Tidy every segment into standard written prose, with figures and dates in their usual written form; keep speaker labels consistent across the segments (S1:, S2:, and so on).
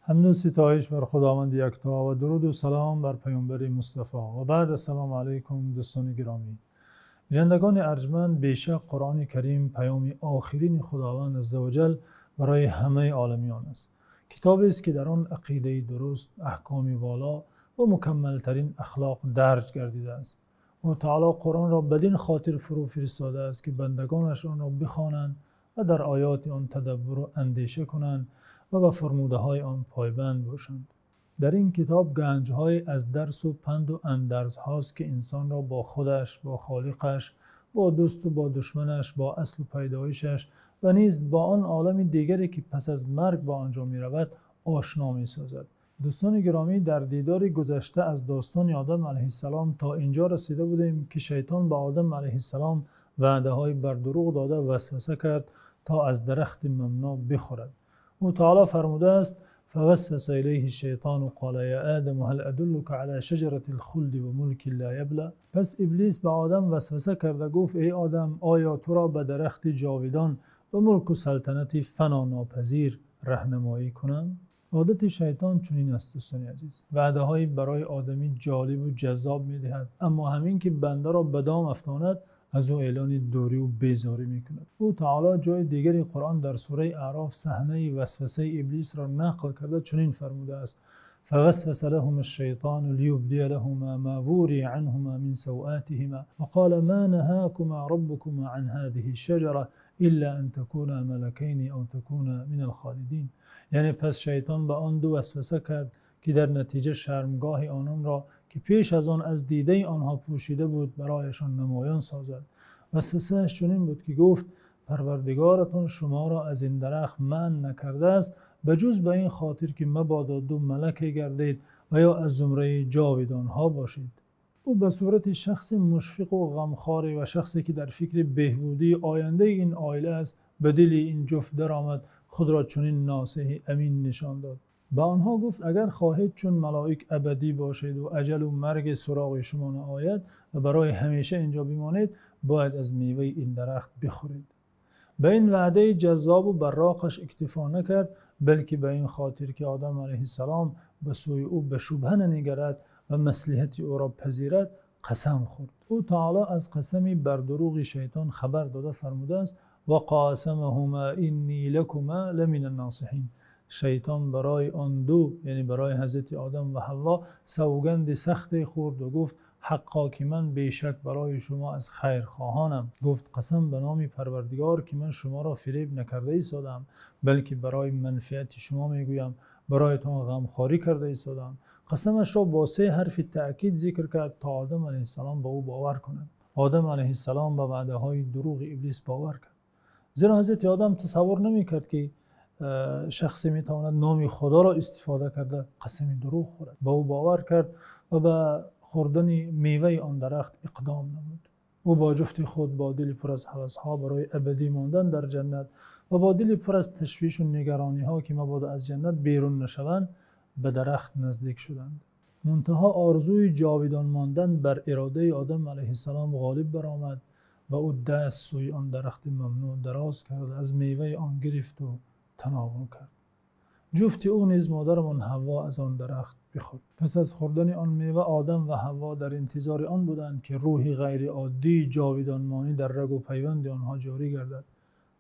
S1: حمد و ستایش بر خداوند یکتا و درود و سلام بر پیامبر مصطفی و بعد. السلام علیکم دوستان گرامی بینندگان ارجمند. بیشک قرآن کریم پیام آخرین خداوند عزوجل برای همه عالمیان است. کتابی است که در آن عقیده درست، احکام والا و مکمل ترین اخلاق درج گردیده است. و تعالی قرآن را بدین خاطر فرو فرستاده است که بندگانش آن را بخوانند و در آیات آن تدبر و اندیشه کنند و به فرموده های آن پایبند باشند. در این کتاب گنج های از درس و پند و اندرز هاست که انسان را با خودش، با خالقش، با دوست و با دشمنش، با اصل و پیدایشش و نیز با آن عالم دیگری که پس از مرگ با آنجا می رود آشنا می سازد. دوستان گرامی، در دیدار گذشته از داستان آدم علیه السلام تا اینجا رسیده بودیم که شیطان به آدم علیه السلام وعده های بر دروغ داده وسوسه کرد تا از درخت ممنوع بخورد. و تعالی فرموده است: فوسوس الیه الشیطان قال یا آدم هل ادلک علی شجرة الخلد و ملک لا یبلی. پس ابلیس به آدم وسوسه کرد، گفت ای آدم، آیا تو را به درخت جاودان و ملک و سلطنت فنا ناپذیر راهنمایی کنم؟ عادت شیطان چنین است دوستان عزیز. وعده های برای آدمی جالب و جذاب می دهد، اما همین که بنده را به دام افشاند از او اعلان دوری و بیزاری می کند. او تعالی جای دیگری قرآن در سوره اعراف صحنه وسوسه ابلیس را نقل کرده چنین فرموده است: فوسوس لهم الشیطان لیبدی لهما ما وري عنهما من سوآتهما وقال ما نهاكما ربكما عن هذه الشجرة الا ان تكونا ملکین او تكونا من الخالدین. یعنی پس شیطان به آن دو وسوسه کرد که در نتیجه شرمگاه آنان را که پیش از آن از دیده آنها پوشیده بود برایشان نمایان سازد. وسوسه‌اش چنین بود که گفت پروردگارتان شما را از این درخت منع نکرده است به جز به این خاطر که مبادا دو ملک گردید و یا از زمره جاودان ها باشید. او به صورت شخص مشفق و غمخوار و شخصی که در فکر بهبودی آینده این عائله است به دل این جفت درآمد، خود را چنین ناصح امین نشان داد. به آنها گفت اگر خواهید چون ملائک ابدی باشید و اجل و مرگ سراغ شما نآید و برای همیشه اینجا بمانید، باید از میوه این درخت بخورید. به این وعده جذاب و براقش اکتفا نکرد، بلکه به این خاطر که آدم علیه السلام به سوی او به شبهه ننگرد و مصلحت او را پذیرد قسم خورد. او تعالی از قسمی بر دروغ شیطان خبر داده فرموده است: و قاسمهما انی لکما لمن الناصحین. شیطان برای آن دو، یعنی برای حضرت آدم و حوا، سوگند سخت خورد و گفت حقا که من بیشک برای شما از خیر خواهانم. گفت قسم به نام پروردگار که من شما را فریب نکرده ایستادم، بلکه برای منفعت شما میگویم، برایتان غمخواری کرده ایستادم. قسمش را با 3 حرف تأکید ذکر کرد تا آدم علیه السلام به او باور کند. آدم علیه السلام به وعده های دروغ ابلیس باور کرد، زیرا حضرت آدم تصور نمی‌کرد که شخصی میتواند نام خدا را استفاده کرده قسم دروغ خورد. به او باور کرد و به خوردن میوه آن درخت اقدام نمود. او با جفت خود با دل پر از هوس‌ها برای ابدی ماندن در جنت و با دل پر از تشویش و نگرانی‌ها که مبادا از جنت بیرون نشوند به درخت نزدیک شدند. منتها آرزوی جاودان ماندن بر اراده آدم علیه السلام غالب برآمد و او دست سوی آن درخت ممنوع دراز کرد، از میوه آن گرفت و تناول کرد. جفت او نیز مادرمان حوا از آن درخت بخورد. پس از خوردن آن میوه آدم و حوا در انتظار آن بودند که روحی غیر عادی جاودان مانی در رگ و پیوند آنها جاری گردد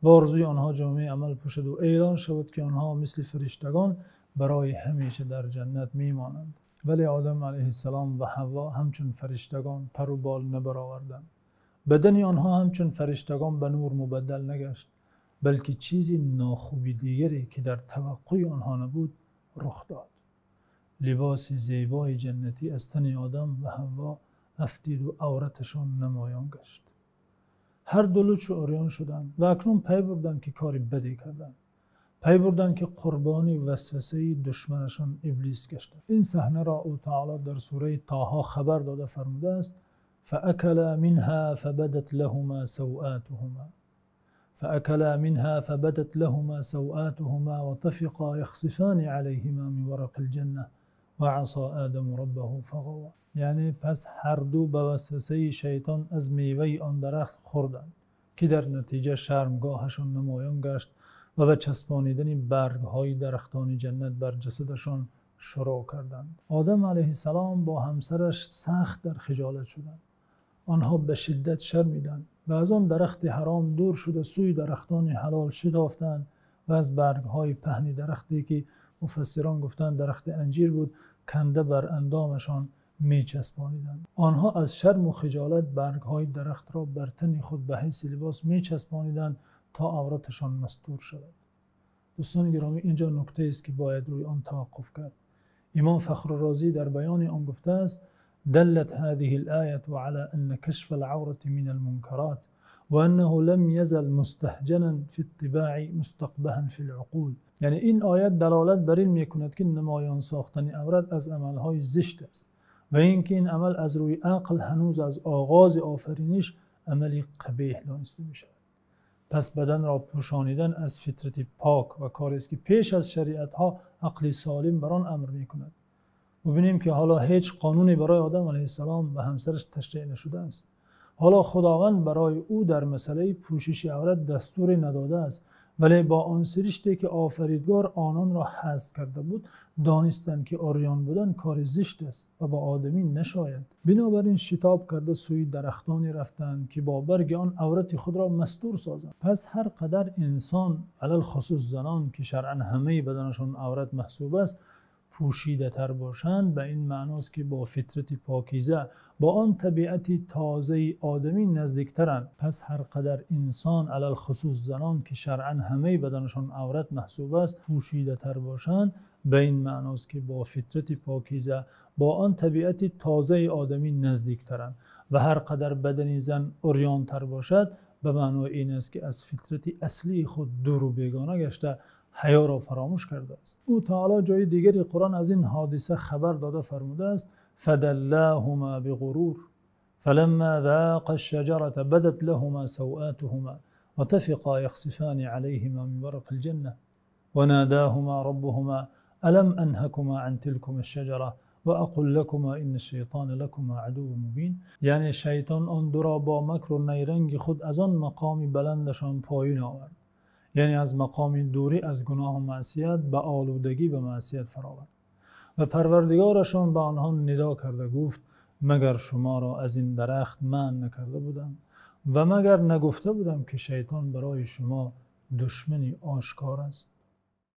S1: و آرزوی آنها جامعه عمل پوشد و اعلان شود که آنها مثل فرشتگان برای همیشه در جنت میمانند. ولی آدم علیه السلام و حوا همچون فرشتگان پر و بال نبرآوردند. بدن آنها همچون فرشتگان به نور مبدل نگشت، بلکه چیزی ناخوبی دیگری که در توقع آنها نبود رخ داد. لباس زیبای جنتی از تن آدم و حوا افتید و عورتشان نمایان گشت. هر دو لچ و عریان شدند و اکنون پی بردند که کاری بدی کردند. پی بردند که قربانی وسوسه دشمنشان ابلیس گشتند. این صحنه را او تعالی در سوره طه خبر داده فرموده است: فأكلا منها فبدت لهما سوآتهما وطفقا يخصفان عليهما من ورق الجنة وعصى آدم ربه فغوى. یعنی پس هر دو به وسوسه شیطان از میوه آن درخت خوردند که در نتیجه شرمگاهشان نمایان گشت و به چسبانیدن برگ‌های درختان جنت بر جسدشان شروع کردند. آدم علیه السلام با همسرش سخت در خجالت شدند. آنها به شدت شرمیدند و از آن درخت حرام دور شده سوی درختان حلال شتافتند و از برگ‌های پهن درختی که مفسران گفتند درخت انجیر بود کنده بر اندامشان می چسبانیدند. آنها از شرم و خجالت برگ‌های درخت را بر تن خود به حیث لباس می چسبانیدند تا عورتشان مستور شود. دوستان گرامی، اینجا نکته است که باید روی آن توقف کرد. امام فخرالرازی در بیان آن گفته است: دلت هذه الآية على أن كشف العورة من المنكرات وأنه لم يزل مستهجنا في الطباع مستقبحا في العقول. یعنی این آیت دلالت بر این میکند که نمایان ساختن عورت از عملهای زشت است و اینکه این عمل از روی عقل هنوز از آغاز آفرینش عملی قبیح دانسته می شود. پس بدن را پوشانیدن از فطرت پاک و کاری است که پیش از شریعت ها عقل سالم بر آن امر می کند. ببینیم که حالا هیچ قانونی برای آدم علیه السلام و همسرش تشریع نشده است. حالا خداوند برای او در مسئله پوشش عورت دستوری نداده است، ولی با آن سرشتی که آفریدگار آنان را حذف کرده بود دانستند که عریان بودن کار زشت است و با آدمی نشاید. بنابراین شتاب کرده سوی درختانی رفتند که با برگ آن عورت خود را مستور سازند. پس هر قدر انسان علل خصوص زنان که شرعا همه بدنشان عورت محسوب است پوشیده تر باشند، به این معناست که با فطرت پاکیزه با آن طبیعت تازه آدمی نزدیکترند. پس هر قدر انسان علل خصوص زنان که شرعا همه بدنشان عورت محسوب است پوشیده تر باشند، به این معناست که با فطرت پاکیزه با آن طبیعت تازه آدمی نزدیکترند. و هر قدر بدن زن عریان تر باشد به معنای این است که از فطرت اصلی خود دور و بیگانه گشته حیا را فراموش کرده است. او تعالی جای دیگری قرآن از این حادثه خبر داده فرموده است: فدلاهما بغرور فلما ذاقا الشجرة بدت لهما سوآتهما وطفقا يخصفان عليهما من ورق الجنة وناداهما ربهما ألم أنهكما عن تلكما الشجرة وأقل لكما إن الشيطان لكما عدو مبين. یعنی شیطان آن دو را با مکر و نیرنگ خود از آن مقام بلندشان پایین آورد، یعنی از مقام دوری از گناه و معصیت به آلودگی به معصیت فراورد و پروردگارشان به آنها ندا کرده گفت: مگر شما را از این درخت منع نکرده بودم و مگر نگفته بودم که شیطان برای شما دشمنی آشکار است؟